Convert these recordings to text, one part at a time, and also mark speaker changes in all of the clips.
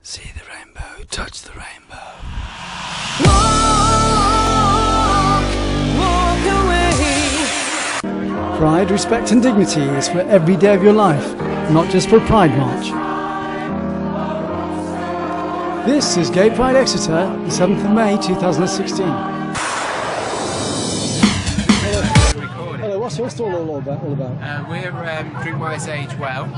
Speaker 1: See the rainbow, touch the rainbow.
Speaker 2: Walk away.
Speaker 3: Pride, respect and dignity is for every day of your life, not just for a Pride March. This is Gay Pride Exeter, the 7th of May 2016. Hello, what's your stall all about?
Speaker 4: We're Drinkwise Age Well.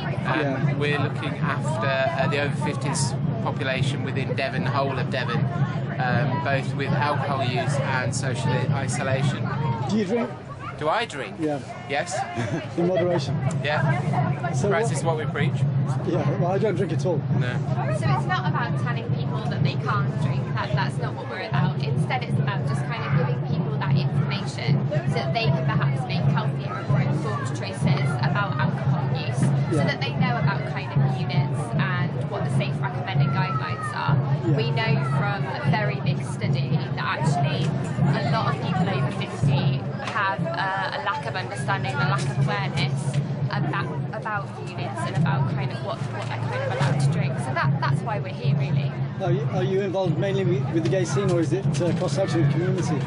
Speaker 4: We're looking after the over 50s population within Devon, the whole of Devon, both with alcohol use and social isolation.
Speaker 3: Do you drink?
Speaker 4: Do I drink?
Speaker 3: Yeah.
Speaker 4: Yes.
Speaker 3: In moderation?
Speaker 4: Yeah.
Speaker 3: So
Speaker 4: Practice what we preach.
Speaker 3: Yeah, well, I don't drink at all.
Speaker 4: No.
Speaker 5: So it's not about telling people that they can't drink, that's not what we're about. Instead it's about just kind of giving people that information so that they can perhaps make healthier and more informed choices about alcohol use, so that they know about kind of units and what the safe recommended guidelines are.
Speaker 3: Yeah.
Speaker 5: We know from a very big study that actually a lot of people over 50 have a lack of understanding, a lack of awareness about units and about kind of what they're kind of allowed to drink. So that's why we're here, really.
Speaker 3: Are you involved mainly with the gay scene, or is it cross-sectional community?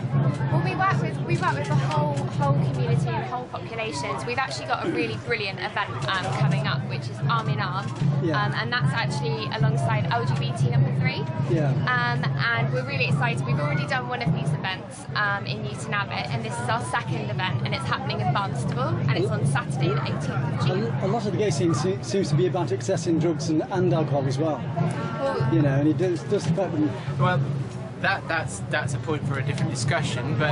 Speaker 5: Well, we work with the whole community and whole populations. We've actually got a really brilliant event coming up, which is Arm in Arm, and that's actually alongside LGBT number 3.
Speaker 3: Yeah.
Speaker 5: And we're really excited. We've already done one of these events in Newton Abbot, and this is our second event, and it's happening in Barnstable, and it's on Saturday, the 18th of June.
Speaker 3: A lot of the gay scene seems to be about accessing drugs and alcohol as well. You know, and it does affect them.
Speaker 4: Well, that's a point for a different discussion, but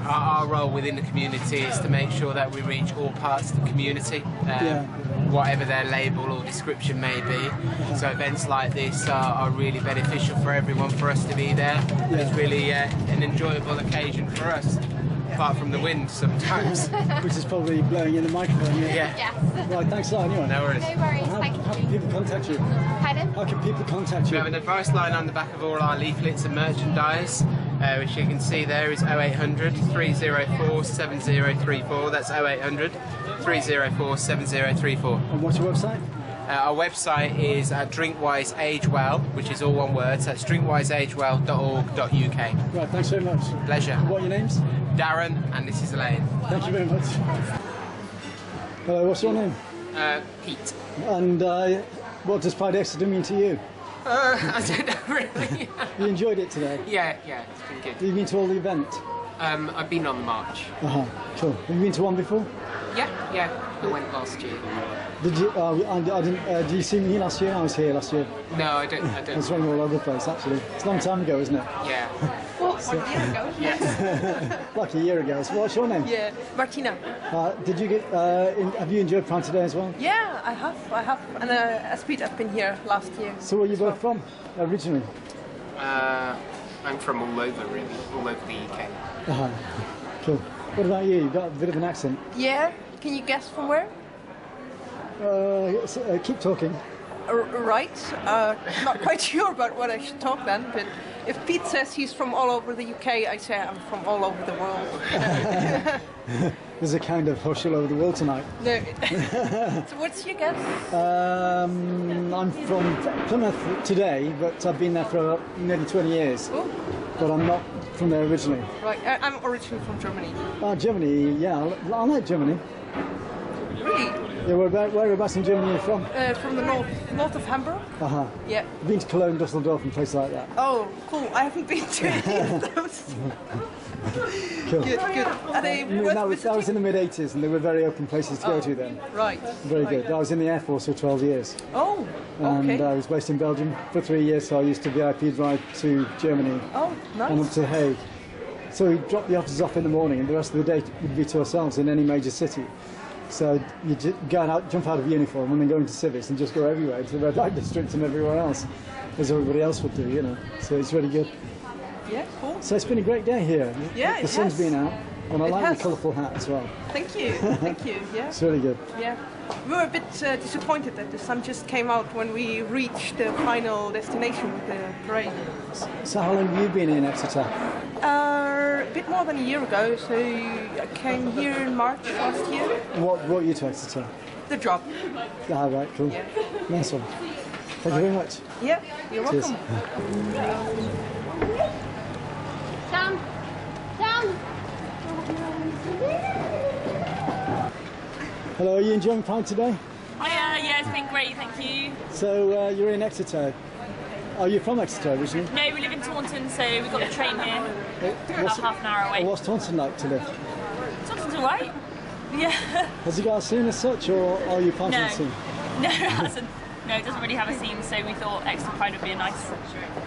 Speaker 4: our role within the community is to make sure that we reach all parts of the community, whatever their label or description may be. So events like this are really beneficial for everyone, for us to be there. It's really an enjoyable occasion for us, apart from the wind sometimes.
Speaker 3: Which is probably blowing in the microphone.
Speaker 4: Yeah.
Speaker 5: Yes.
Speaker 3: Right, thanks a lot anyway.
Speaker 4: No worries.
Speaker 5: No worries,
Speaker 3: How
Speaker 5: thank
Speaker 3: can
Speaker 5: you.
Speaker 3: people contact you?
Speaker 5: Pardon?
Speaker 3: How can people contact
Speaker 4: We
Speaker 3: you?
Speaker 4: have an advice line on the back of all our leaflets and merchandise, which you can see there is 0800 304 7034. That's 0800 304 7034.
Speaker 3: And what's your website?
Speaker 4: Our website is Drinkwise Age Well, which is all one word, so that's drinkwiseagewell.org.uk.
Speaker 3: Right, thanks very much.
Speaker 4: Pleasure.
Speaker 3: What are your names?
Speaker 4: Darren, and this is Elaine.
Speaker 3: Thank you very much. Hello, what's your name?
Speaker 4: Pete.
Speaker 3: And what does Pride Exeter mean to you?
Speaker 4: I don't know really.
Speaker 3: You enjoyed it today?
Speaker 4: yeah, it's been good.
Speaker 3: Have you been to all the event?
Speaker 4: I've been on the march.
Speaker 3: Cool. Have you been to one before?
Speaker 4: Yeah, I went last year.
Speaker 3: Did you? I didn't. Did you see me last year? I was here last year.
Speaker 4: No, I don't.
Speaker 3: I was running all over the place actually. It's a long time ago, isn't it?
Speaker 4: Yeah.
Speaker 5: What, 1 year ago?
Speaker 4: Yes.
Speaker 3: Like a year ago. So what's your name?
Speaker 2: Yeah, Martina.
Speaker 3: Did you get? Have you enjoyed Pride today as well?
Speaker 2: Yeah, I have. And as Pete, I've been here last year.
Speaker 3: So where are you both from originally?
Speaker 4: I'm from all over the UK.
Speaker 3: Cool. What about you? You've got a bit of an accent.
Speaker 2: Yeah, can you guess from where?
Speaker 3: Keep talking.
Speaker 2: Right. Not quite sure about what I should talk then, but if Pete says he's from all over the UK, I say I'm from all over the world.
Speaker 3: There's a kind of hush all over the world tonight.
Speaker 2: No. So what's your guess?
Speaker 3: I'm from Plymouth today, but I've been there for nearly 20 years.
Speaker 2: Oh.
Speaker 3: But I'm not from there originally.
Speaker 2: Right, I'm originally from Germany.
Speaker 3: Germany, yeah, I like Germany.
Speaker 2: Really?
Speaker 3: Yeah, whereabouts in Germany are you from?
Speaker 2: From the north of Hamburg. Yeah.
Speaker 3: I've been to Cologne, Dusseldorf and places like that.
Speaker 2: Oh, cool. I haven't been to any of those.
Speaker 3: Cool.
Speaker 2: Good. Are they worth
Speaker 3: That was
Speaker 2: visiting?
Speaker 3: in the mid-80s and they were very open places to go to then.
Speaker 2: Right.
Speaker 3: Very good. I was in the Air Force for 12 years.
Speaker 2: Oh,
Speaker 3: And
Speaker 2: okay.
Speaker 3: I was based in Belgium for 3 years, so I used to VIP drive to Germany
Speaker 2: Oh,
Speaker 3: and up
Speaker 2: nice.
Speaker 3: to Hague. So we dropped the officers off in the morning and the rest of the day would be to ourselves in any major city. So you jump out of uniform and then go into civics and just go everywhere, to the red light districts and everywhere else, as everybody else would do, you know. So it's really good.
Speaker 2: Yeah, cool.
Speaker 3: So it's been a great day here.
Speaker 2: Yeah,
Speaker 3: The
Speaker 2: it
Speaker 3: sun's
Speaker 2: has.
Speaker 3: been out, and I
Speaker 2: It
Speaker 3: like
Speaker 2: has.
Speaker 3: the colourful hat as well.
Speaker 2: Thank you. Yeah.
Speaker 3: It's really good.
Speaker 2: Yeah. We were a bit disappointed that the sun just came out when we reached the final destination with the parade.
Speaker 3: So how long have you been in Exeter?
Speaker 2: A bit more than a year ago, so I came here in March last year.
Speaker 3: What brought you to Exeter?
Speaker 2: The job.
Speaker 3: Ah, right, cool.
Speaker 2: Yeah.
Speaker 3: Nice one. Thank you very much.
Speaker 2: Yeah, you're
Speaker 3: Cheers.
Speaker 2: welcome.
Speaker 5: Down. Down.
Speaker 3: Hello, are you enjoying Pride today?
Speaker 6: Yeah, it's been great, thank you.
Speaker 3: So you're in Exeter. Are you from Exeter originally?
Speaker 6: No, we live in Taunton, so we've got the train here,
Speaker 3: What's,
Speaker 6: about half an hour away.
Speaker 3: what's Taunton like to live?
Speaker 6: Taunton's alright. Yeah.
Speaker 3: Has it got a scene as such, or are you part of the scene?
Speaker 6: No, it hasn't. No, it doesn't really have a scene, so we thought Exeter Pride would be a nice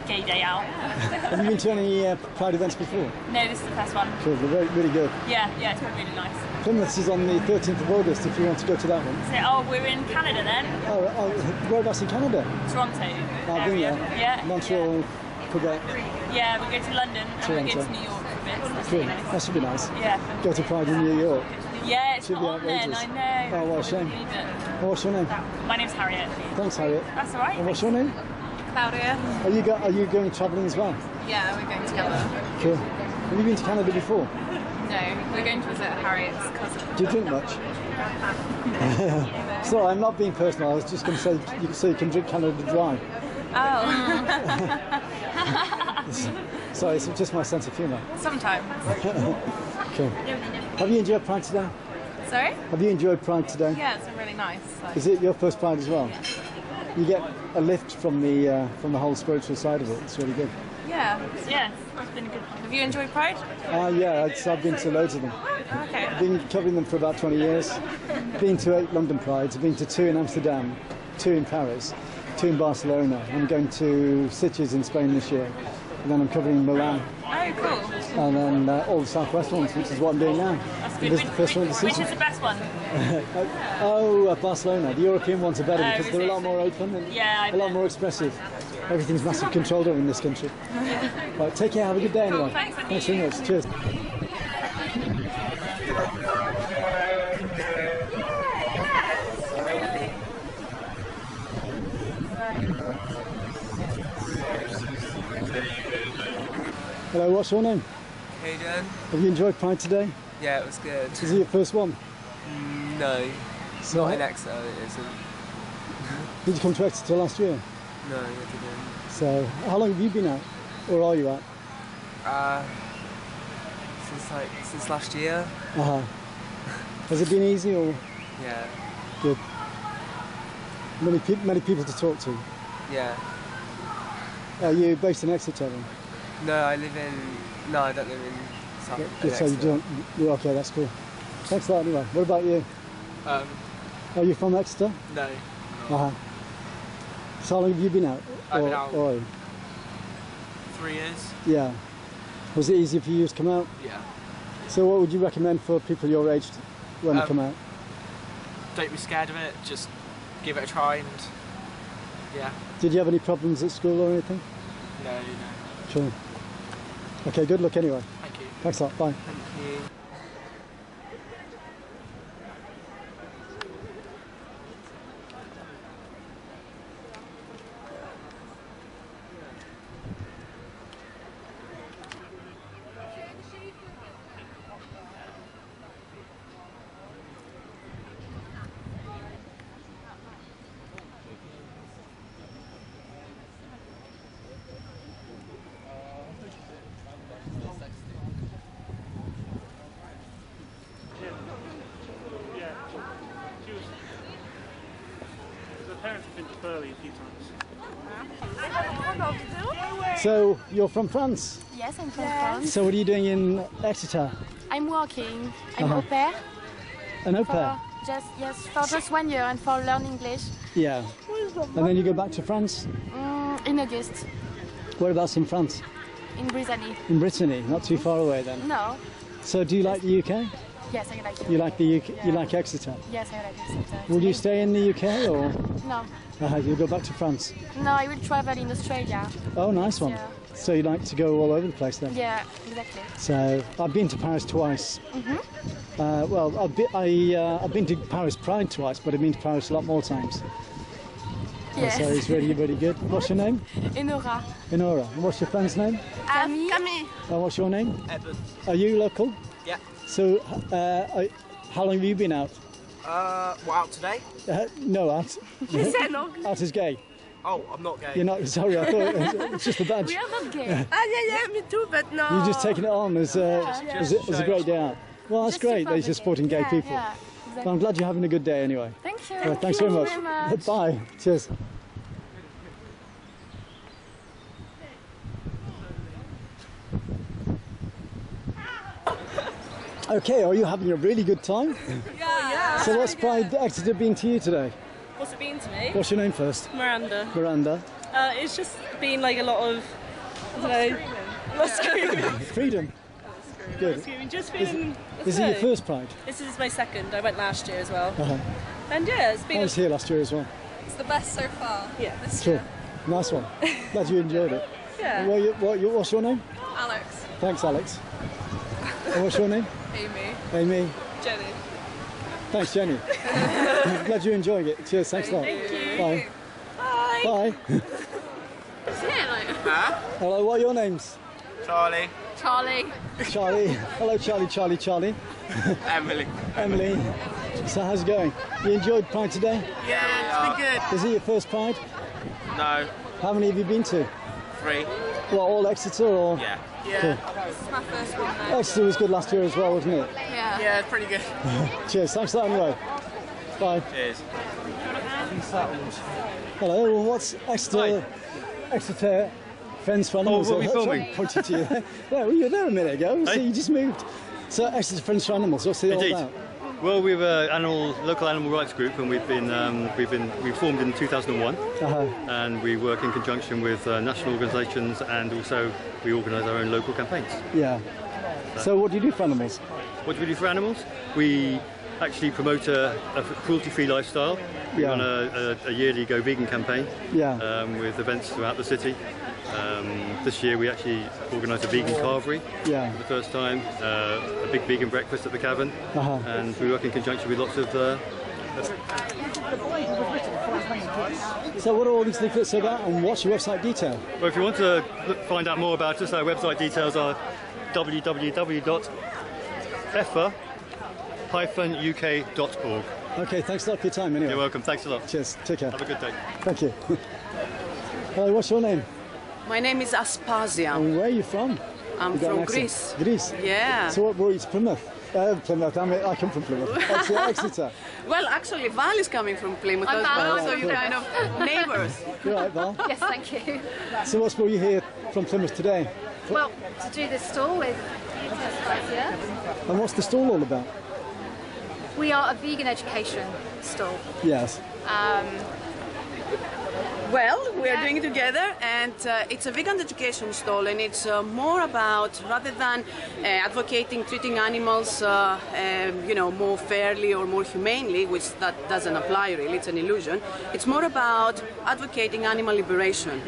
Speaker 6: gay day out.
Speaker 3: Have you been to any Pride events before?
Speaker 6: No, this is the first one.
Speaker 3: Cool, they're really good.
Speaker 6: Yeah, it's been really nice.
Speaker 3: Plymouth is on the 13th of August if you want to go to that one.
Speaker 6: So, we're in Canada then?
Speaker 3: Oh, whereabouts in Canada?
Speaker 6: Toronto
Speaker 3: I've been
Speaker 6: area.
Speaker 3: there.
Speaker 6: Yeah.
Speaker 3: Montreal, Quebec.
Speaker 6: Yeah, we go to London and we go
Speaker 3: Toronto.
Speaker 6: to New York for a bit. So that's
Speaker 3: Cool,
Speaker 6: really nice.
Speaker 3: that should be nice.
Speaker 6: Yeah.
Speaker 3: Go to Pride in New York.
Speaker 6: Yeah, it's
Speaker 3: Should
Speaker 6: not
Speaker 3: be
Speaker 6: on then,
Speaker 3: outrageous.
Speaker 6: I know.
Speaker 3: Oh, what a shame.
Speaker 6: Believe it.
Speaker 3: Oh, what's your name?
Speaker 6: My name's Harriet.
Speaker 3: Thanks, Harriet.
Speaker 6: That's alright.
Speaker 3: And what's your name?
Speaker 7: Claudia.
Speaker 3: Are you going travelling as well?
Speaker 7: Yeah, we're going together.
Speaker 3: Cool. Have you been to Canada before?
Speaker 7: No, we're going to visit Harriet's cousin.
Speaker 3: Do you drink much? Sorry, I'm not being personal. I was just going to say so you can drink Canada Dry.
Speaker 7: Oh.
Speaker 3: Sorry, it's just my sense of humour.
Speaker 7: Sometimes.
Speaker 3: Cool. Have you enjoyed Pride today?
Speaker 7: Sorry?
Speaker 3: Have you enjoyed Pride today?
Speaker 7: Yeah, it's been really nice. So.
Speaker 3: Is it your first Pride as well? You get a lift from the whole spiritual side of it. It's really good.
Speaker 7: Yeah.
Speaker 6: Yeah, it's been a good one.
Speaker 7: Have you enjoyed Pride?
Speaker 3: Yeah, I've been to loads of them.
Speaker 7: Okay.
Speaker 3: I've been covering them for about 20 years. Been to 8 London Prides. I've been to 2 in Amsterdam, 2 in Paris, 2 in Barcelona. I'm going to Sitges in Spain this year. And then I'm covering Milan.
Speaker 7: Oh, cool.
Speaker 3: And then all the Southwest ones, which is what I'm doing now.
Speaker 6: That's good.
Speaker 3: This is the first one of the
Speaker 6: Which
Speaker 3: season.
Speaker 6: is the best one?
Speaker 3: Barcelona. The European ones are better because
Speaker 6: is
Speaker 3: they're a
Speaker 6: it?
Speaker 3: lot more open and
Speaker 6: Yeah, I
Speaker 3: a lot
Speaker 6: bet.
Speaker 3: more expressive. Everything's massive controlled over in this country. Right, take care. Have a good day anyway.
Speaker 6: Thanks, and
Speaker 3: Thanks
Speaker 6: you.
Speaker 3: very much. Cheers. Hello, what's your name?
Speaker 8: Hayden?
Speaker 3: Have you enjoyed Pride today?
Speaker 8: Yeah, it was good.
Speaker 3: Is it your first one?
Speaker 8: No,
Speaker 3: So,
Speaker 8: not in Exeter, it isn't.
Speaker 3: did you come to Exeter last year?
Speaker 8: No, I didn't.
Speaker 3: So, how long have you been out? Or are you out?
Speaker 8: Since last year.
Speaker 3: Uh-huh. Has it been easy or
Speaker 8: Yeah,
Speaker 3: good? Many people to talk to.
Speaker 8: yeah.
Speaker 3: Are you based in Exeter then?
Speaker 8: No, I don't live in South
Speaker 3: So you don't. You're okay. That's cool. Thanks a lot. Anyway, what about you? Are you from Exeter?
Speaker 8: No.
Speaker 3: Uh-huh. So how long have you been out?
Speaker 8: I've been out.
Speaker 3: Or,
Speaker 8: 3 years?
Speaker 3: yeah. Was it easy for you to come out?
Speaker 8: Yeah.
Speaker 3: So what would you recommend for people your age when they come out?
Speaker 9: Don't be scared of it, just give it a try and yeah.
Speaker 3: Did you have any problems at school or anything?
Speaker 9: No.
Speaker 3: Sure. Okay, good luck anyway.
Speaker 9: Thank you.
Speaker 3: Thanks a lot. Bye.
Speaker 8: Thank you.
Speaker 10: Parents have been to Burley a few times.
Speaker 3: So you're from France.
Speaker 11: Yes, I'm from France.
Speaker 3: So what are you doing in Exeter?
Speaker 11: I'm working. I'm au pair.
Speaker 3: An au
Speaker 11: For
Speaker 3: pair?
Speaker 11: for just 1 year and for learn English.
Speaker 3: Yeah. And then you go back to France?
Speaker 11: In August,
Speaker 3: Whereabouts in France?
Speaker 11: in Brittany.
Speaker 3: In Brittany, not too far away then.
Speaker 11: No.
Speaker 3: So do you like the UK?
Speaker 11: Yes, I like it.
Speaker 3: You like the UK?
Speaker 11: Yeah.
Speaker 3: You like Exeter?
Speaker 11: Yes, I like it.
Speaker 3: Will you stay in the UK or
Speaker 11: No.
Speaker 3: you'll go back to France?
Speaker 11: No, I will travel in Australia.
Speaker 3: Oh, nice one.
Speaker 11: Yeah.
Speaker 3: So you like to go all over the place then?
Speaker 11: Yeah, exactly.
Speaker 3: So I've been to Paris twice. I've been to Paris Pride twice, but I've been to Paris a lot more times.
Speaker 11: Yes.
Speaker 3: So it's really, really good. What's your name?
Speaker 11: Enora.
Speaker 3: Enora. And what's your friend's name?
Speaker 11: Camille.
Speaker 3: And what's your name?
Speaker 8: Evan.
Speaker 3: Are you local?
Speaker 8: Yeah.
Speaker 3: So how long have you been out?
Speaker 8: Out today?
Speaker 3: No, out. Out as gay.
Speaker 9: Oh, I'm not gay.
Speaker 3: You're not. Sorry, I thought it's just a badge.
Speaker 11: We are not gay.
Speaker 12: Yeah, me too, but no.
Speaker 3: You're just taking it on as a great day out. Well, that's
Speaker 11: Just
Speaker 3: great that
Speaker 11: to
Speaker 3: you're just supporting gay
Speaker 11: yeah,
Speaker 3: people.
Speaker 11: Yeah,
Speaker 3: Well,
Speaker 11: exactly.
Speaker 3: I'm glad you're having a good day anyway.
Speaker 11: Thank you.
Speaker 3: Well, thanks very much. Bye. Cheers. Okay, are you having a really good time?
Speaker 12: Yeah.
Speaker 3: So what's Pride Exeter been to you today?
Speaker 13: What's it been to me?
Speaker 3: What's your name first?
Speaker 13: Miranda.
Speaker 3: Miranda.
Speaker 13: It's just been like a lot of, I don't know, less screaming.
Speaker 3: Freedom. Good.
Speaker 13: Screaming. Just feeling.
Speaker 3: Is it your first Pride?
Speaker 13: This is my second. I went last year as well.
Speaker 3: Uh-huh.
Speaker 13: And yeah, it's been.
Speaker 3: I was here last year as well.
Speaker 7: It's the best so far.
Speaker 13: Yeah.
Speaker 7: This
Speaker 3: Cool.
Speaker 7: year.
Speaker 3: Nice one. Glad you enjoyed it.
Speaker 13: Yeah.
Speaker 3: What's your name?
Speaker 7: Alex.
Speaker 3: Thanks, Alex. And what's your name?
Speaker 7: Amy.
Speaker 3: Amy.
Speaker 7: Jenny.
Speaker 3: Thanks, Jenny. Glad you're enjoying it. Cheers. Thanks a lot.
Speaker 7: Thank you.
Speaker 3: Bye.
Speaker 13: Bye.
Speaker 3: Bye.
Speaker 9: Huh?
Speaker 3: Hello, what are your names?
Speaker 9: Charlie.
Speaker 7: Charlie.
Speaker 3: Charlie. Hello, Charlie.
Speaker 9: Emily.
Speaker 3: Emily. So how's it going? You enjoyed Pride today?
Speaker 9: Yeah, it's been good.
Speaker 3: Is it your first Pride?
Speaker 9: No.
Speaker 3: How many have you been to?
Speaker 9: 3.
Speaker 3: What, all Exeter or?
Speaker 9: Yeah.
Speaker 3: Cool.
Speaker 7: This is my first one now.
Speaker 3: Exeter was good last year as well, wasn't it?
Speaker 7: Yeah.
Speaker 9: Yeah, it's pretty good.
Speaker 3: Cheers. Thanks a lot anyway. Bye.
Speaker 9: Cheers.
Speaker 3: Hello, well, what's Exeter Friends for Animals?
Speaker 14: Oh, what are we filming?
Speaker 3: Pointed to you. Yeah, well, you were there a minute ago, so you just moved. So Exeter Friends for Animals, what's it all
Speaker 14: Indeed.
Speaker 3: about?
Speaker 14: Well, we're a local animal rights group, and we formed in 2001, and we work in conjunction with national organisations, and also we organise our own local campaigns.
Speaker 3: Yeah. So what do you do for animals?
Speaker 14: What do we do for animals? We actually promote a cruelty-free lifestyle. We run a yearly Go Vegan campaign with events throughout the city. This year we actually organised a vegan carvery for the first time, a big vegan breakfast at the Cavern, and we work in conjunction with lots of...
Speaker 3: So what are all these leaflets about, and what's your website detail?
Speaker 14: Well, if you want to find out more about us, our website details are www.fefa-uk.org.
Speaker 3: Okay, thanks a lot for your time anyway.
Speaker 14: You're welcome, thanks a lot.
Speaker 3: Cheers, take care.
Speaker 14: Have a good day.
Speaker 3: Thank you. Hello, what's your name?
Speaker 12: My name is Aspasia.
Speaker 3: And where are you from?
Speaker 12: I'm from Greece.
Speaker 3: Greece?
Speaker 12: Yeah.
Speaker 3: So what brought you to Plymouth? Plymouth, I come from Plymouth. Exeter.
Speaker 12: Well, actually, Val is coming from Plymouth
Speaker 7: I'm
Speaker 12: as well,
Speaker 7: Val.
Speaker 12: so you're kind of neighbours.
Speaker 3: You're right, Val.
Speaker 7: Yes, thank you.
Speaker 3: So what's brought you here from Plymouth today?
Speaker 7: Well, to do this stall with you guys here.
Speaker 3: And what's the stall all about?
Speaker 7: We are a vegan education stall.
Speaker 3: Yes.
Speaker 12: Well, we are doing it together, and it's a vegan education stall, and it's more about, rather than advocating treating animals, more fairly or more humanely, which that doesn't apply really, it's an illusion. It's more about advocating animal liberation,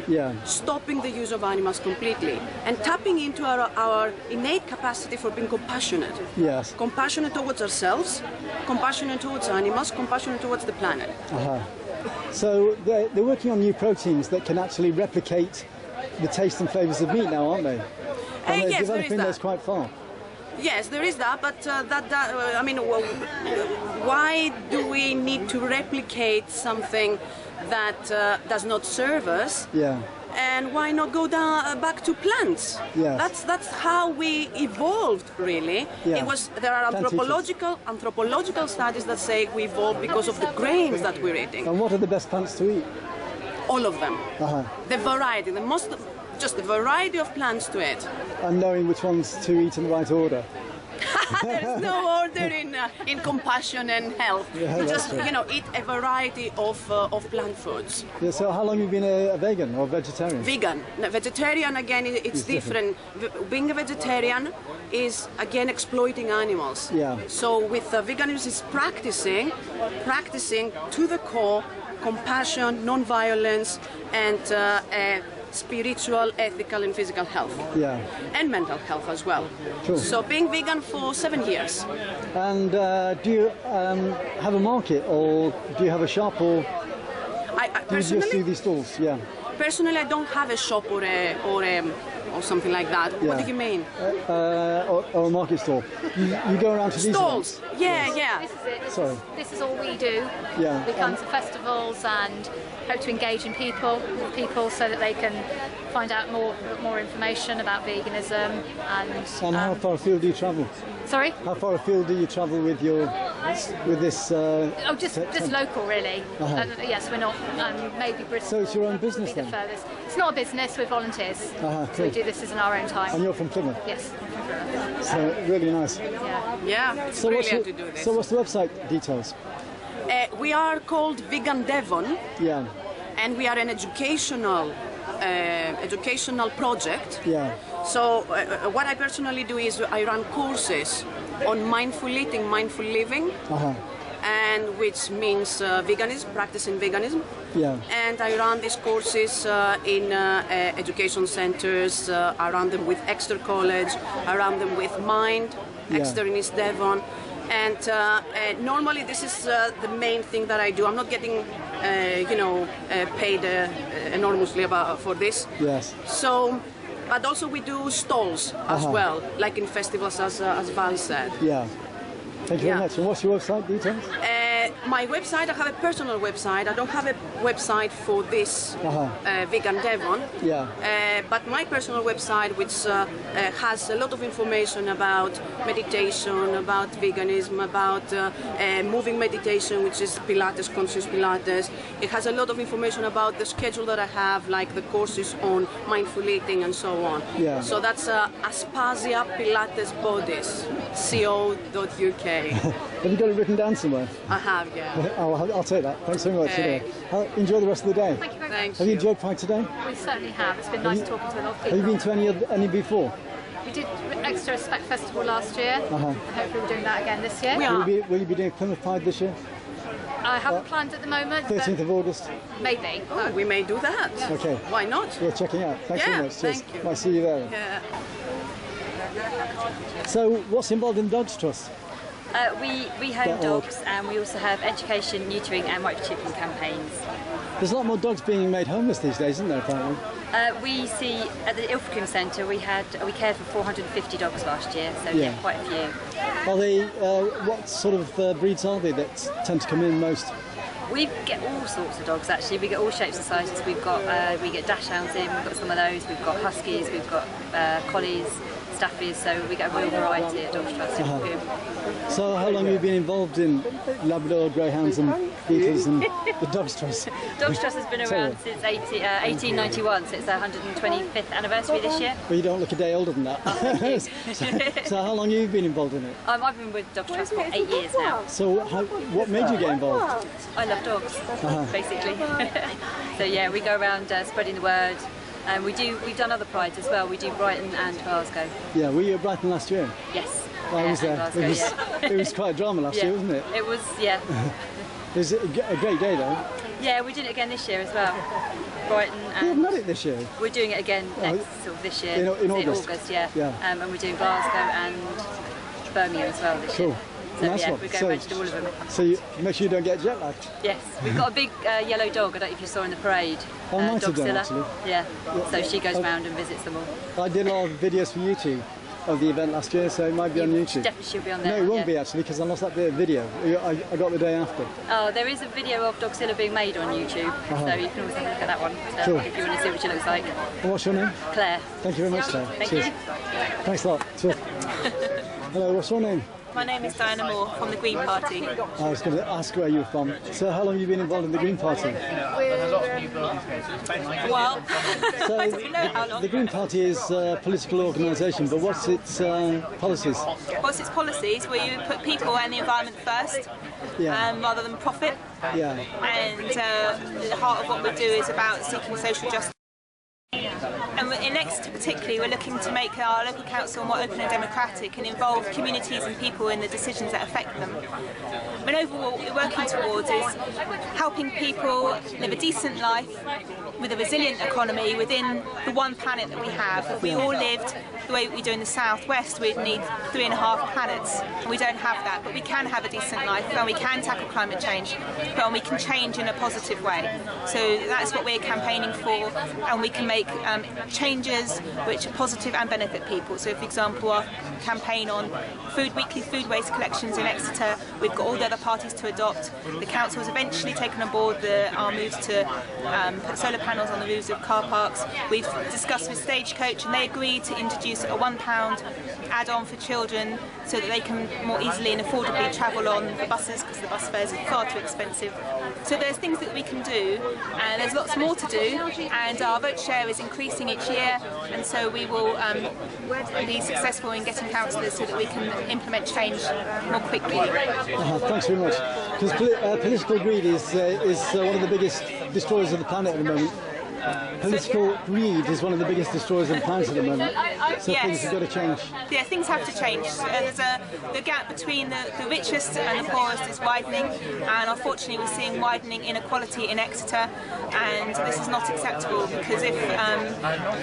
Speaker 12: stopping the use of animals completely, and tapping into our innate capacity for being compassionate.
Speaker 3: Yes.
Speaker 12: Compassionate towards ourselves, compassionate towards animals, compassionate towards the planet.
Speaker 3: So they're working on new proteins that can actually replicate the taste and flavours of meat now, aren't they? And they're
Speaker 12: yes, there is
Speaker 3: developing
Speaker 12: that.
Speaker 3: those quite far.
Speaker 12: Yes, there is that, but why do we need to replicate something that does not serve us?
Speaker 3: Yeah.
Speaker 12: And why not go back to plants?
Speaker 3: Yes.
Speaker 12: That's how we evolved, really.
Speaker 3: Yeah.
Speaker 12: There are
Speaker 3: Plant
Speaker 12: anthropological studies that say we evolved because of the grains that we're eating.
Speaker 3: And what are the best plants to eat?
Speaker 12: All of them. The variety, just the variety of plants to eat.
Speaker 3: And knowing which ones to eat in the right order.
Speaker 12: There's no order in compassion and health.
Speaker 3: Yeah,
Speaker 12: You
Speaker 3: that's
Speaker 12: just
Speaker 3: true.
Speaker 12: eat a variety of plant foods.
Speaker 3: Yeah, so how long have you been a vegan or vegetarian?
Speaker 12: Vegan. Now, vegetarian again, it's different. Being a vegetarian is again exploiting animals.
Speaker 3: Yeah.
Speaker 12: So with veganism is practicing to the core compassion, non-violence, and spiritual, ethical, and physical health.
Speaker 3: Yeah.
Speaker 12: And mental health as well.
Speaker 3: Cool.
Speaker 12: So being vegan for 7 years.
Speaker 3: And do you have a market, or do you have a shop, or
Speaker 12: I
Speaker 3: do you just do these stalls? Yeah.
Speaker 12: Personally, I don't have a shop or a or something like that.
Speaker 3: Yeah.
Speaker 12: What do you mean?
Speaker 3: Or a market stall. You go around to these
Speaker 12: stalls.
Speaker 3: events?
Speaker 12: Yeah, yeah.
Speaker 7: This is it.
Speaker 3: Sorry.
Speaker 7: This is all we do.
Speaker 3: Yeah.
Speaker 7: We come to festivals and hope to engage in people so that they can find out more information about veganism
Speaker 3: And how far afield do you travel?
Speaker 7: Sorry?
Speaker 3: How far afield do you travel with this?
Speaker 7: Just local, really. Yes, we're not. Maybe Bristol.
Speaker 3: So it's your own business
Speaker 7: would be
Speaker 3: then?
Speaker 7: the furthest. It's not a business. We're volunteers. So
Speaker 3: cool.
Speaker 7: we do this in our own time.
Speaker 3: And you're from Plymouth?
Speaker 7: Yes.
Speaker 3: So really nice.
Speaker 12: Yeah, it's
Speaker 3: So
Speaker 12: brilliant to do this.
Speaker 3: So what's the website details?
Speaker 12: We are called Vegan Devon.
Speaker 3: Yeah.
Speaker 12: And we are an educational project.
Speaker 3: Yeah.
Speaker 12: So what I personally do is I run courses on mindful eating, mindful living, and which means veganism, practicing veganism.
Speaker 3: Yeah.
Speaker 12: And I run these courses in education centres. I run them with Exeter College. I run them with Mind, Exeter in East Devon. And normally this is the main thing that I do. I'm not getting, paid enormously for this.
Speaker 3: Yes.
Speaker 12: So, but also we do stalls as well, like in festivals, as Val said.
Speaker 3: Yeah. Thank you very much. And what's your website details?
Speaker 12: My website, I have a personal website. I don't have a website for this Vegan Devon.
Speaker 3: Yeah.
Speaker 12: But my personal website, which has a lot of information about meditation, about veganism, about moving meditation, which is Pilates, conscious Pilates. It has a lot of information about the schedule that I have, like the courses on mindful eating and so on.
Speaker 3: Yeah.
Speaker 12: So that's Aspasia Pilates Bodies, co.uk.
Speaker 3: Have you got it written down somewhere?
Speaker 12: I have, yeah.
Speaker 3: I'll take that. Thanks so much.
Speaker 12: Okay.
Speaker 3: Enjoy the rest of the day.
Speaker 7: Thank you very
Speaker 12: much.
Speaker 3: Have you enjoyed Pride today?
Speaker 7: We certainly have. It's been nice talking to a lot of people.
Speaker 3: Have you been to any before?
Speaker 7: We did Exeter Respect Festival last year. And hopefully we're doing that again this year.
Speaker 3: Will you be doing Plymouth Pride this year?
Speaker 7: I haven't planned at the moment.
Speaker 3: 13th of August?
Speaker 7: Maybe.
Speaker 12: Oh, we may do that.
Speaker 3: Okay.
Speaker 12: Why not?
Speaker 3: We're checking out. Thanks so much. Cheers.
Speaker 12: Thank you.
Speaker 3: Might see you there.
Speaker 12: Yeah.
Speaker 3: So, what's involved in the Dogs Trust?
Speaker 15: We home dogs, and we also have education, neutering and microchipping campaigns.
Speaker 3: There's a lot more dogs being made homeless these days, isn't there, apparently?
Speaker 15: We see at the Ilfracombe Centre we cared for 450 dogs last year, so yeah, quite a few.
Speaker 3: Are they? What sort of breeds are they that tend to come in most?
Speaker 15: We get all sorts of dogs actually. We get all shapes and sizes. We've got we get dachshunds in. We've got some of those. We've got huskies. We've got collies, staffies. So we get a real variety at Dogs Trust.
Speaker 3: So how long have you been involved in Labrador, Greyhounds and Beetles and the Dogs Trust?
Speaker 15: Dogs Trust has been around since 1891, so it's our 125th anniversary this year.
Speaker 3: Well, you don't look a day older than that.
Speaker 15: Oh,
Speaker 3: so how long have you been involved in it?
Speaker 15: I've been with Dogs Trust for 8 years now.
Speaker 3: So what made you get involved?
Speaker 15: I love dogs, basically. So yeah, we go around spreading the word. And we've done other prides as well. We do Brighton and Glasgow.
Speaker 3: Yeah, were you at Brighton last year?
Speaker 15: Yes.
Speaker 3: I was there.
Speaker 15: Glasgow,
Speaker 3: it was quite a drama last year, wasn't it?
Speaker 15: It was, yeah.
Speaker 3: It was a great day though.
Speaker 15: Yeah, we did it again this year as well. Brighton and...
Speaker 3: You haven't had it this year?
Speaker 15: We're doing it again this year.
Speaker 3: In August?
Speaker 15: Yeah. And we're doing Glasgow and Birmingham as well this year. So
Speaker 3: nice
Speaker 15: yeah,
Speaker 3: one.
Speaker 15: we're going around to do all of them.
Speaker 3: So you make sure you don't get jet lagged?
Speaker 15: Yes, we've got a big yellow dog, I don't know if you saw in the parade.
Speaker 3: I might have done, actually.
Speaker 15: Yeah, so she goes round and visits them all.
Speaker 3: I did a lot of videos for YouTube of the event last year, so it might be on YouTube.
Speaker 15: Definitely she'll be on there.
Speaker 3: No, it won't be actually, because I lost that bit of video. I got the day after.
Speaker 15: Oh, there is a video of Dogzilla being made on YouTube, so you can always have a look at that one if you want to see what she looks like.
Speaker 3: And what's your name?
Speaker 15: Claire.
Speaker 3: Thank you very much, Claire.
Speaker 15: Thank
Speaker 3: Cheers.
Speaker 15: you.
Speaker 3: Thanks a lot. Cheers. Hello, what's your name?
Speaker 16: My name is Diana Moore from the Green Party.
Speaker 3: I was going to ask where you're from. So how long have you been involved in the Green Party?
Speaker 16: Well,
Speaker 3: so
Speaker 16: I don't know how long.
Speaker 3: The Green Party is a political organisation, but what's its policies?
Speaker 16: What's its policies? Where you put people and the environment first, rather than profit.
Speaker 3: Yeah.
Speaker 16: And the heart of what we do is about seeking social justice. And in Exeter particularly, we're looking to make our local council more open and democratic and involve communities and people in the decisions that affect them. And overall, what we're working towards is helping people live a decent life with a resilient economy within the one planet that we have. If we all lived the way we do in the southwest, we'd need 3.5 planets. And we don't have that, but we can have a decent life, and we can tackle climate change, and we can change in a positive way. So that's what we're campaigning for, and we can make changes which are positive and benefit people. So, for example, our campaign on weekly food waste collections in Exeter, we've got all the other parties to adopt. The council has eventually taken on board our moves to put solar panels on the roofs of car parks. We've discussed with Stagecoach, and they agreed to introduce a £1 add-on for children so that they can more easily and affordably travel on the buses, because the bus fares are far too expensive. So there's things that we can do, and there's lots more to do, and our vote share is increasing each year, and so we will be successful in getting councillors so that we can implement change more quickly.
Speaker 3: Thanks very much. Because political greed is one of the biggest destroyers of the planet at the moment. Political greed is one of the biggest destroyers of the planet at the moment. So
Speaker 16: yes.
Speaker 3: Things have got to change.
Speaker 16: Yeah, things have to change. The gap between the richest and the poorest is widening, and unfortunately we're seeing widening inequality in Exeter, and this is not acceptable, because if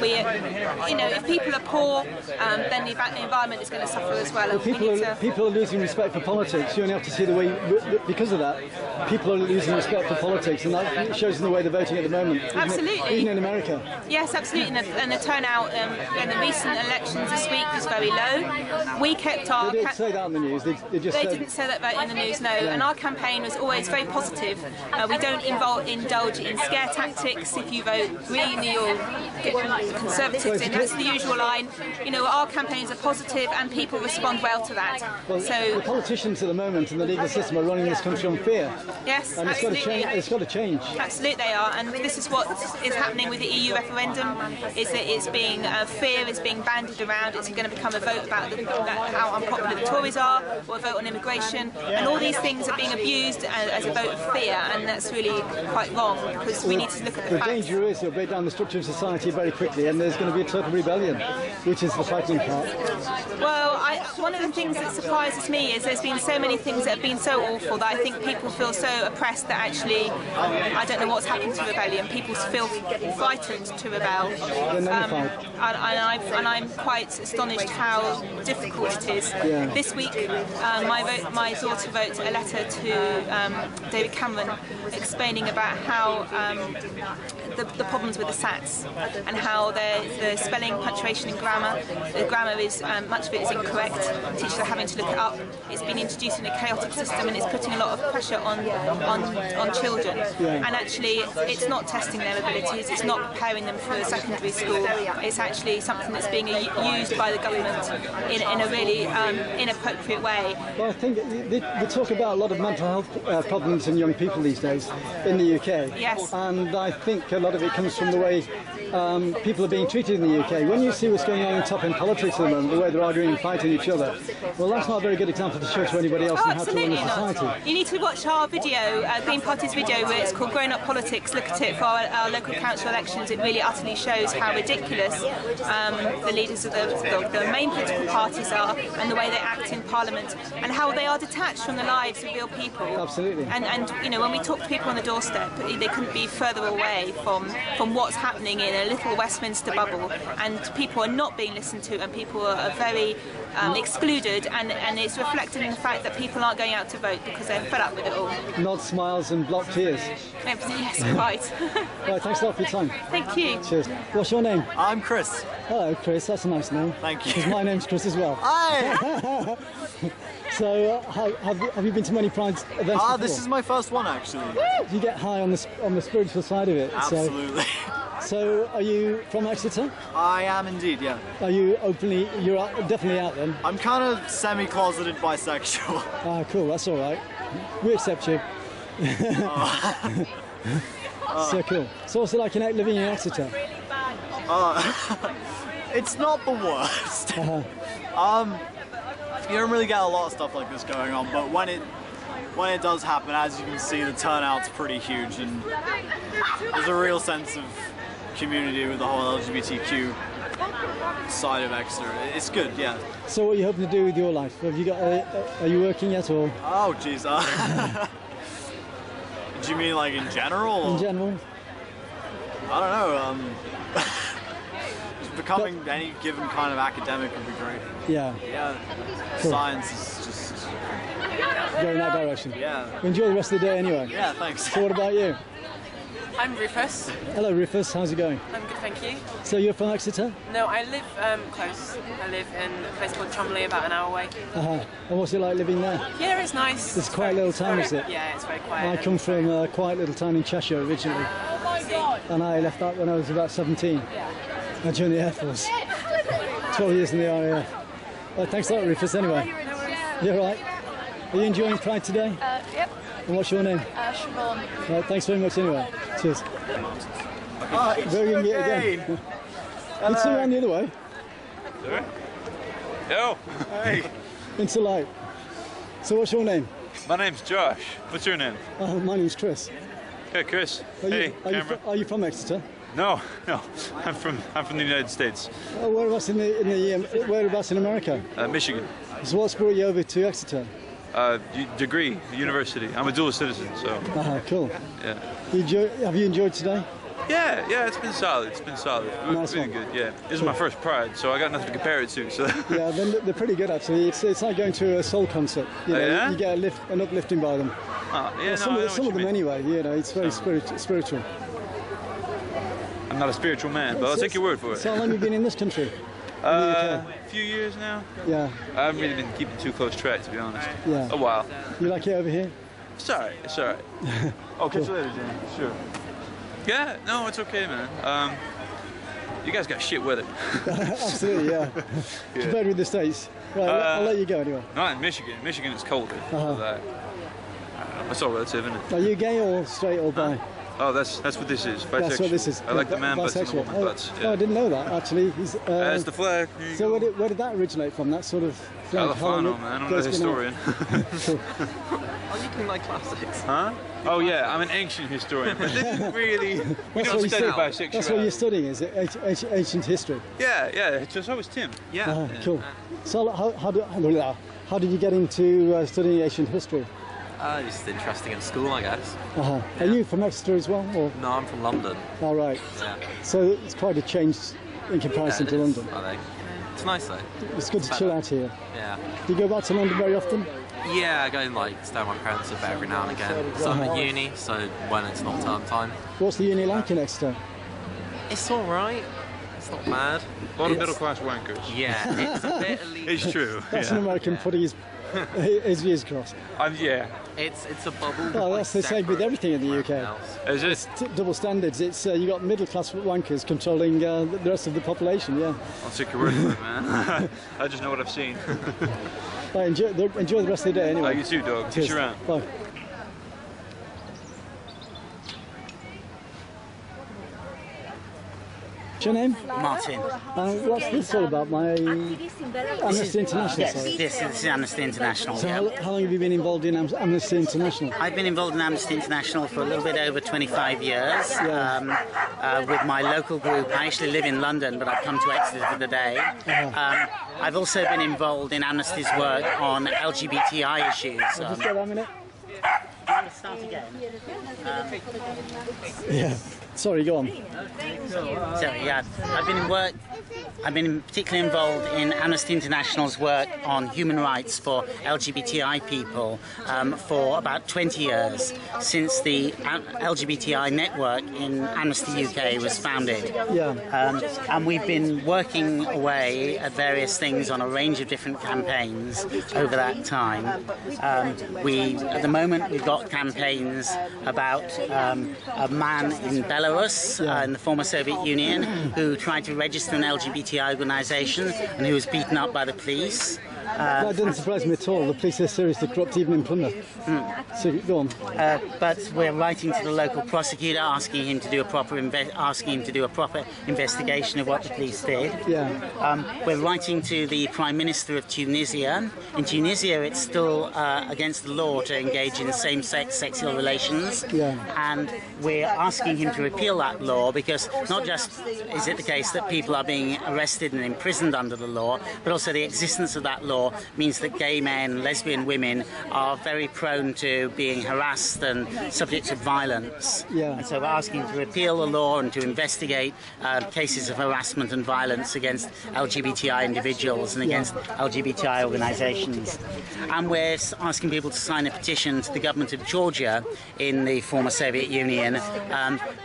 Speaker 16: if people are poor, then the environment is going to suffer as well.
Speaker 3: People are losing respect for politics. You only have to see the way, because of that, people are losing respect for politics, and that shows in the way they're voting at the moment.
Speaker 16: Absolutely.
Speaker 3: Even in America.
Speaker 16: Yes, absolutely. And the turnout in the recent elections this week was very low. We kept our...
Speaker 3: They didn't say that on the news. They
Speaker 16: didn't say that in the news, no. And our campaign was always very positive. We don't indulge in scare tactics. If you vote Green, you'll get Conservatives in. That's the usual line. Our campaigns are positive, and people respond well to that.
Speaker 3: Well,
Speaker 16: so
Speaker 3: the politicians at the moment and the legal system are running this country on fear.
Speaker 16: Yes,
Speaker 3: and
Speaker 16: absolutely.
Speaker 3: It's got to change.
Speaker 16: Absolutely, they are. And this is what is happening with the EU referendum, is that it's being fear is being bandied around. It's going to become a vote about how unpopular the Tories are, or a vote on immigration, and all these things are being abused as a vote of fear, and that's really quite wrong, because we need to look at the facts.
Speaker 3: The danger is it'll break down the structure of society very quickly, and there's going to be a total rebellion, which is the frightening part.
Speaker 16: Well, one of the things that surprises me is there's been so many things that have been so awful that I think people feel so oppressed that actually I don't know what's happened to rebellion. People feel frightened to rebel, and I'm quite astonished how difficult it is.
Speaker 3: Yeah.
Speaker 16: This week, my daughter wrote a letter to David Cameron explaining about how the problems with the SATs, and how the spelling, punctuation and grammar, the grammar is much of it is incorrect. Teachers are having to look it up. It's been introduced in a chaotic system, and it's putting a lot of pressure on children.
Speaker 3: Yeah.
Speaker 16: And actually, it's not testing their abilities. It's not preparing them for secondary school. It's actually something that's being used by the government in a really inappropriate way.
Speaker 3: Well, I think they talk about a lot of mental health problems in young people these days in the UK.
Speaker 16: Yes.
Speaker 3: And I think a lot of it comes from the way people are being treated in the UK. When you see what's going on in top-end politics at the moment, the way they're arguing and fighting each other, well, that's not a very good example to show to anybody else on how to run a society.
Speaker 16: You need to watch our video, Green Party's video, where it's called Grown Up Politics. Look at it for our local council elections. It really utterly shows how ridiculous the leaders of the main political parties are, and the way they act in Parliament, and how they are detached from the lives of real people.
Speaker 3: Absolutely.
Speaker 16: And when we talk to people on the doorstep, they couldn't be further away from what's happening in a little Westminster bubble, and people are not being listened to, and people are very excluded, and it's reflected in the fact that people aren't going out to vote because they're fed up with it all.
Speaker 3: Nod, smiles and blocked tears.
Speaker 16: Yes, quite.
Speaker 3: Right, thanks a lot for your time.
Speaker 16: Thank you.
Speaker 3: Cheers. What's your name?
Speaker 17: I'm Chris.
Speaker 3: Hello, Chris. That's a nice name.
Speaker 17: Thank you.
Speaker 3: Because my name's Chris as well.
Speaker 17: Hi!
Speaker 3: So, have you been to many Pride events before?
Speaker 17: This is my first one, actually.
Speaker 3: You get high on the spiritual side of it.
Speaker 17: Absolutely.
Speaker 3: So, are you from Exeter?
Speaker 17: I am indeed, yeah.
Speaker 3: Are you openly, you're definitely out then?
Speaker 17: I'm kind of semi-closeted bisexual.
Speaker 3: Ah, cool, that's all right. We accept you. So cool. So what's it like living in Exeter?
Speaker 17: It's not the worst. You don't really get a lot of stuff like this going on, but when it does happen, as you can see, the turnout's pretty huge, and there's a real sense of community with the whole LGBTQ side of Exeter. It's good, yeah.
Speaker 3: So what are you hoping to do with your life? Have you got? Are you working yet, or?
Speaker 17: Oh, jeez. Do you mean like in general?
Speaker 3: In general.
Speaker 17: I don't know. becoming any given kind of academic would be great.
Speaker 3: Yeah.
Speaker 17: Yeah.
Speaker 3: Cool.
Speaker 17: Science is just
Speaker 3: Go in that direction.
Speaker 17: Yeah.
Speaker 3: Enjoy the rest of the day anyway.
Speaker 17: Yeah, thanks.
Speaker 3: So what about you?
Speaker 18: I'm Rufus.
Speaker 3: Hello Rufus, how's it going?
Speaker 18: I'm good, thank you.
Speaker 3: So you're from Exeter?
Speaker 18: No, I live close. I live in a place called Cholmondeley, about an hour away.
Speaker 3: And what's it like living there?
Speaker 18: Yeah, it's nice.
Speaker 3: It's quite a little town, is it?
Speaker 18: Yeah, it's very quiet.
Speaker 3: I come from a quiet little town in Cheshire originally. And I left that when I was about 17. I joined the Air Force. 12 years in the RAF. Well, thanks a lot, Rufus, anyway. You're right. Are you enjoying Pride today?
Speaker 11: Yep.
Speaker 3: And what's your name?
Speaker 11: Siobhan.
Speaker 3: Right, thanks very much anyway. Cheers. Very good again. It's around the other way.
Speaker 19: Yo. Hey.
Speaker 3: Into light. So what's your name?
Speaker 19: My name's Josh. What's your name?
Speaker 3: My name's Chris.
Speaker 19: Hey, Chris.
Speaker 3: Are
Speaker 19: camera.
Speaker 3: Are you from Exeter?
Speaker 19: No. I'm from the United States.
Speaker 3: Oh, whereabouts whereabouts in America?
Speaker 19: Michigan.
Speaker 3: So what's brought you over to Exeter?
Speaker 19: Degree, university. I'm a dual citizen, so.
Speaker 3: Cool.
Speaker 19: Yeah.
Speaker 3: Have you enjoyed today?
Speaker 19: Yeah, it's been solid.
Speaker 3: Nice
Speaker 19: really
Speaker 3: one.
Speaker 19: good, yeah. This is my first Pride, so I got nothing to compare it to, so.
Speaker 3: Yeah, they're pretty good actually. It's like going to a soul concert. You know,
Speaker 19: yeah?
Speaker 3: You get an uplifting by them. Some of them anyway, you know, it's very spiritual.
Speaker 19: I'm not a spiritual man, but I'll take your word for it.
Speaker 3: So how long have you been in this country?
Speaker 19: A few years now.
Speaker 3: Yeah.
Speaker 19: I haven't really been keeping too close track, to be honest.
Speaker 3: Yeah.
Speaker 19: A while.
Speaker 3: You like it over here?
Speaker 19: It's alright. Oh, catch you later, Jim. Sure. Yeah, no, it's okay, man. You guys got shit weather.
Speaker 3: Absolutely, yeah. Compared with the States. Right, I'll let you go anyway.
Speaker 19: Not in Michigan. Michigan is colder. So that, that's all relative, isn't it?
Speaker 3: Are you gay or straight or bi?
Speaker 19: Oh, that's what this is. Bisexual.
Speaker 3: That's what this is.
Speaker 19: I like the man butts and the woman butts. Yeah.
Speaker 3: Oh, I didn't know that actually.
Speaker 19: That's the flag.
Speaker 3: So where did that originate from? That sort of flag?
Speaker 19: Alafano, man. I'm not a historian.
Speaker 9: Oh, you can like classics.
Speaker 19: Huh? Oh yeah, I'm an ancient historian, but they didn't really. We don't study bisexuality.
Speaker 3: That's what you're studying, is it? Ancient history.
Speaker 19: Yeah. So was Tim. Yeah.
Speaker 3: Cool. So how did you get into studying ancient history?
Speaker 9: Just interesting in school, I guess.
Speaker 3: Are you from Exeter as well? Or?
Speaker 9: No, I'm from London.
Speaker 3: All right.
Speaker 9: Yeah.
Speaker 3: So it's quite a change in comparison to London.
Speaker 9: I think. It's nice though.
Speaker 3: It's good to chill out here.
Speaker 9: Yeah.
Speaker 3: Do you go back to London very often?
Speaker 9: Yeah, I go and stay with my parents a bit every now and again. So I'm at uni, so when it's not term time.
Speaker 3: What's the uni like in Exeter?
Speaker 9: It's alright. It's not bad.
Speaker 19: A lot of middle class wankers.
Speaker 9: Yeah, it's a bit elite.
Speaker 19: It's true.
Speaker 3: That's an American putting his views crossed.
Speaker 19: Yeah.
Speaker 9: It's a bubble.
Speaker 3: Oh, that's the same with everything in the UK.
Speaker 19: Is it?
Speaker 3: It's double standards. It's you got middle class wankers controlling the rest of the population. Yeah.
Speaker 19: I'll take your word for it, man. I just know what I've seen.
Speaker 3: Right, enjoy the rest of the day anyway.
Speaker 19: You too, dog. Cheers. You around.
Speaker 3: Bye. What's your name?
Speaker 20: Martin.
Speaker 3: What's this all about? Amnesty International?
Speaker 20: Yes, this is Amnesty International.
Speaker 3: So how long have you been involved in Amnesty International?
Speaker 20: I've been involved in Amnesty International for a little bit over 25 years with my local group. I actually live in London, but I've come to Exeter for the day. I've also been involved in Amnesty's work on LGBTI issues.
Speaker 3: Just get 1 minute.
Speaker 20: Do you want to start again?
Speaker 3: Yeah. Sorry, go on.
Speaker 20: So yeah, I've been particularly involved in Amnesty International's work on human rights for LGBTI people for about 20 years, since the LGBTI network in Amnesty UK was founded.
Speaker 3: Yeah.
Speaker 20: And we've been working away at various things on a range of different campaigns over that time. At the moment, we've got campaigns about a man in Belarus, in the former Soviet Union, who tried to register an LGBTI organisation and who was beaten up by the police.
Speaker 3: That doesn't surprise me at all. The police are seriously corrupt, even in Plymouth. So go on.
Speaker 20: But we're writing to the local prosecutor, asking him to do a proper investigation of what the police did.
Speaker 3: Yeah.
Speaker 20: We're writing to the Prime Minister of Tunisia. In Tunisia, it's still against the law to engage in same-sex sexual relations.
Speaker 3: Yeah.
Speaker 20: And we're asking him to repeal that law, because not just is it the case that people are being arrested and imprisoned under the law, but also the existence of that law law means that gay men, lesbian women are very prone to being harassed and subject to violence. And so we're asking to repeal the law and to investigate cases of harassment and violence against LGBTI individuals and against LGBTI organisations. And we're asking people to sign a petition to the government of Georgia in the former Soviet Union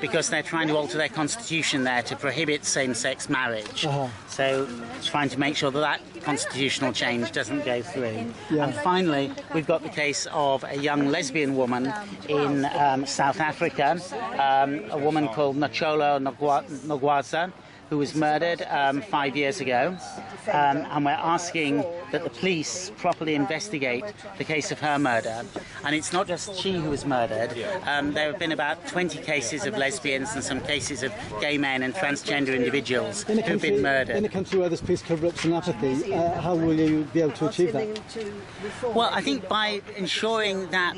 Speaker 20: because they're trying to alter their constitution there to prohibit same-sex marriage. So trying to make sure that that constitutional change doesn't go through. And finally, we've got the case of a young lesbian woman in South Africa, a woman called Nocholo Nogwaza, who was murdered 5 years ago, and we're asking that the police properly investigate the case of her murder. And it's not just she who was murdered. There have been about 20 cases of lesbians and some cases of gay men and transgender individuals who have been murdered.
Speaker 3: In a country where there's police corruption and apathy, how will you be able to achieve that?
Speaker 20: Well, I think by ensuring that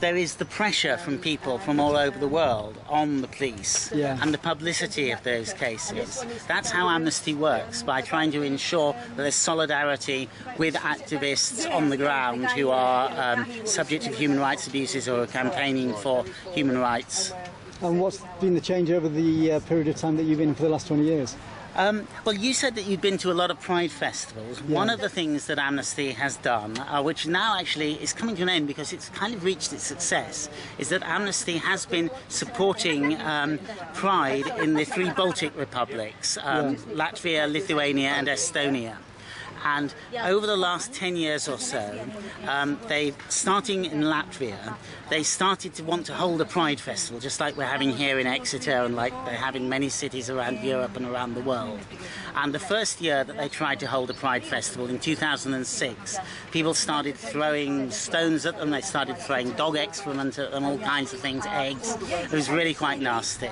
Speaker 20: there is the pressure from people from all over the world on the police and the publicity of those cases. That's how Amnesty works, by trying to ensure that there's solidarity with activists on the ground who are subject to human rights abuses or are campaigning for human rights.
Speaker 3: And what's been the change over the period of time that you've been in for the last 20 years?
Speaker 20: Well, you said that you'd been to a lot of Pride festivals. One of the things that Amnesty has done, which now actually is coming to an end because it's kind of reached its success, is that Amnesty has been supporting Pride in the 3 Baltic republics, Latvia, Lithuania and Estonia. And over the last 10 years or so, starting in Latvia, they started to want to hold a Pride festival, just like we're having here in Exeter and like they have in many cities around Europe and around the world. And the first year that they tried to hold a Pride festival, in 2006, people started throwing stones at them, they started throwing dog excrement at them, all kinds of things, eggs. It was really quite nasty.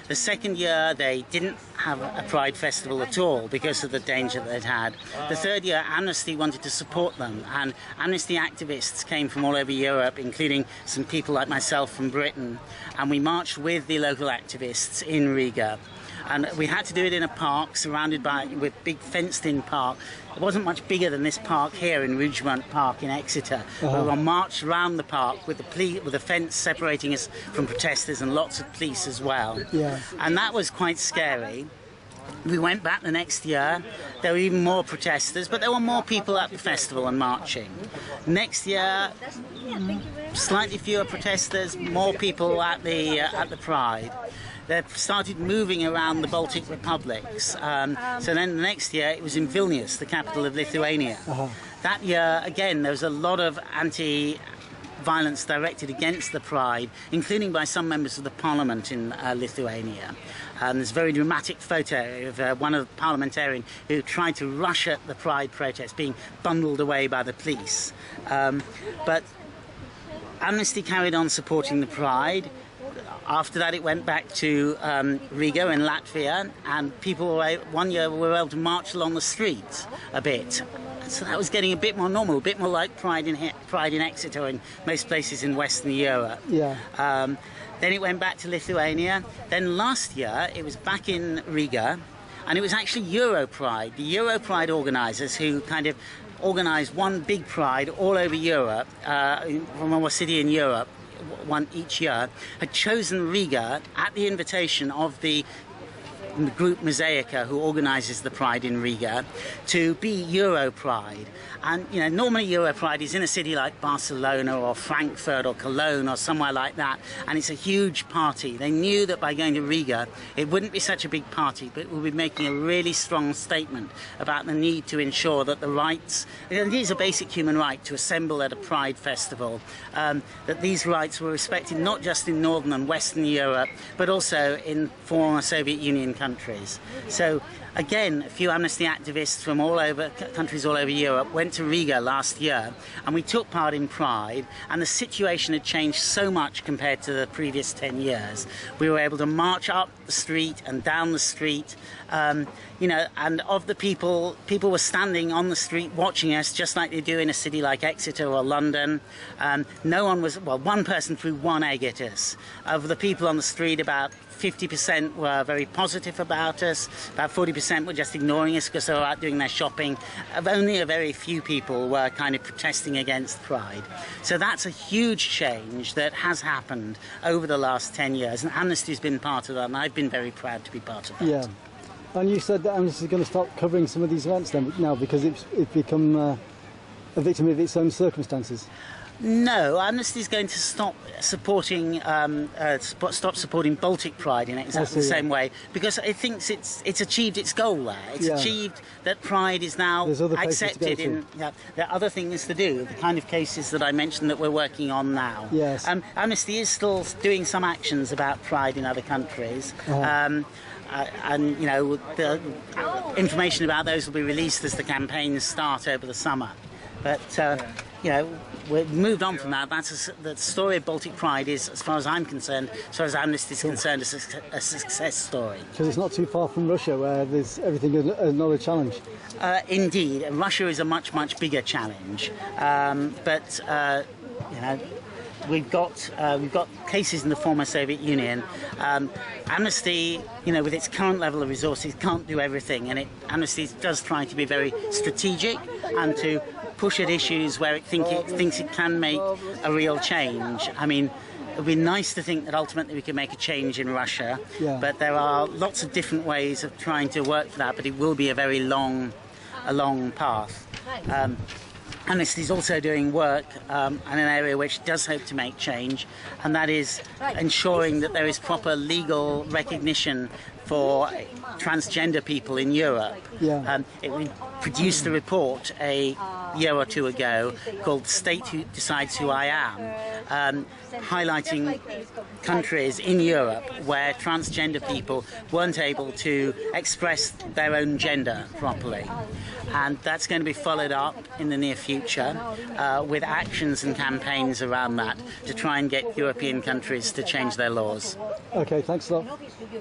Speaker 20: The second year, they didn't have a Pride festival at all because of the danger that they'd had. The third year, Amnesty wanted to support them, and Amnesty activists came from all over Europe, including some people like myself from Britain, and we marched with the local activists in Riga. And we had to do it in a park surrounded with big fenced-in park. It wasn't much bigger than this park here in Rougemont Park in Exeter. We were marched around the park with a fence separating us from protesters and lots of police as well. And that was quite scary. We went back the next year. There were even more protesters, but there were more people at the festival and marching. Next year, slightly fewer protesters, more people at the Pride. They started moving around the Baltic republics. So then the next year it was in Vilnius, the capital of Lithuania. That year, again, there was a lot of anti-violence directed against the Pride, including by some members of the parliament in Lithuania. There's a very dramatic photo of one of the parliamentarians who tried to rush at the Pride protest, being bundled away by the police. But Amnesty carried on supporting the Pride. After that, it went back to Riga in Latvia, and people one year were able to march along the streets a bit. So that was getting a bit more normal, a bit more like Pride in Exeter and most places in Western Europe. Then it went back to Lithuania. Then last year, it was back in Riga, and it was actually Euro Pride, the Euro Pride organisers who kind of organised one big Pride all over Europe, from a city in Europe, one each year, had chosen Riga at the invitation of the group Mosaica, who organises the Pride in Riga, to be Euro Pride. And you know, normally Euro Pride is in a city like Barcelona or Frankfurt or Cologne or somewhere like that, and it's a huge party. They knew that by going to Riga it wouldn't be such a big party, but it would be making a really strong statement about the need to ensure that the rights, and it is a basic human right to assemble at a Pride festival, that these rights were respected not just in Northern and Western Europe, but also in former Soviet Union countries. So again, a few Amnesty activists from countries all over Europe went to Riga last year, and we took part in Pride, and the situation had changed so much compared to the previous 10 years. We were able to march up the street and down the street, you know, and of the people were standing on the street watching us just like they do in a city like Exeter or London. No one was, well, one person threw one egg at us. Of the people on the street, about 50% were very positive negative about us. About 40% were just ignoring us because they were out doing their shopping. Only a very few people were kind of protesting against Pride. So that's a huge change that has happened over the last 10 years, and Amnesty's been part of that, and I've been very proud to be part of that.
Speaker 3: Yeah. And you said that Amnesty is going to stop covering some of these events then now because it's become a victim of its own circumstances.
Speaker 20: No, Amnesty is going to stop supporting Baltic Pride in exactly the same way, because it thinks it's achieved its goal there. It's achieved that Pride is now accepted in. There are other things to do. The kind of cases that I mentioned that we're working on now.
Speaker 3: Yes.
Speaker 20: Amnesty is still doing some actions about Pride in other countries. And you know, the information about those will be released as the campaigns start over the summer. But you know, we've moved on from that. The story of Baltic Pride is, as far as I'm concerned, as far as Amnesty is concerned, a success story.
Speaker 3: Because it's not too far from Russia, where there's everything is another challenge.
Speaker 20: Indeed, Russia is a much bigger challenge. But you know, we've got cases in the former Soviet Union. Amnesty, you know, with its current level of resources, can't do everything, and Amnesty does try to be very strategic and to push at issues where it thinks it can make a real change. I mean, it would be nice to think that ultimately we can make a change in Russia, but there are lots of different ways of trying to work for that, but it will be a very long path. Amnesty is also doing work in an area which does hope to make change, and that is ensuring that there is proper legal recognition for transgender people in Europe. It produced a report a year or two ago called State Who Decides Who I Am, highlighting countries in Europe where transgender people weren't able to express their own gender properly. And that's going to be followed up in the near future with actions and campaigns around that to try and get European countries to change their laws.
Speaker 3: Okay, thanks a lot.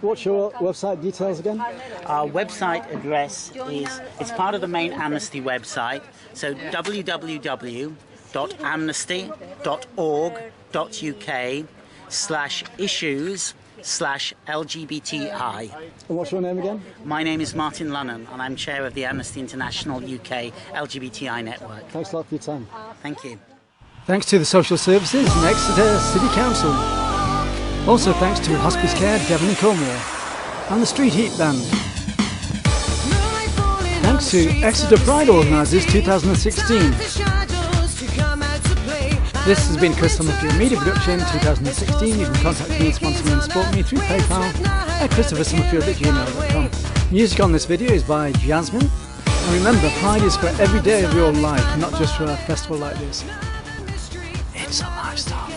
Speaker 3: What's your website details again?
Speaker 20: Our website address it's part of the main Amnesty website, so www.amnesty.org.uk/issues/LGBTI.
Speaker 3: And what's your name again?
Speaker 20: My name is Martin Lunnan, and I'm chair of the Amnesty International UK LGBTI network.
Speaker 3: Thanks a lot for your time.
Speaker 20: Thank you.
Speaker 3: Thanks to the social services and Exeter City Council. Also thanks to Hospice Care, Devon and Cornwall, and the Street Heat Band. Thanks to Exeter Pride Organizers 2016. This has been Chris Summerfield Media Production 2016. You can contact me, sponsor me and support me through PayPal at christophersummerfield@gmail.com. Music on this video is by Jazmin. And remember, Pride is for every day of your life, not just for a festival like this.
Speaker 1: It's a lifestyle.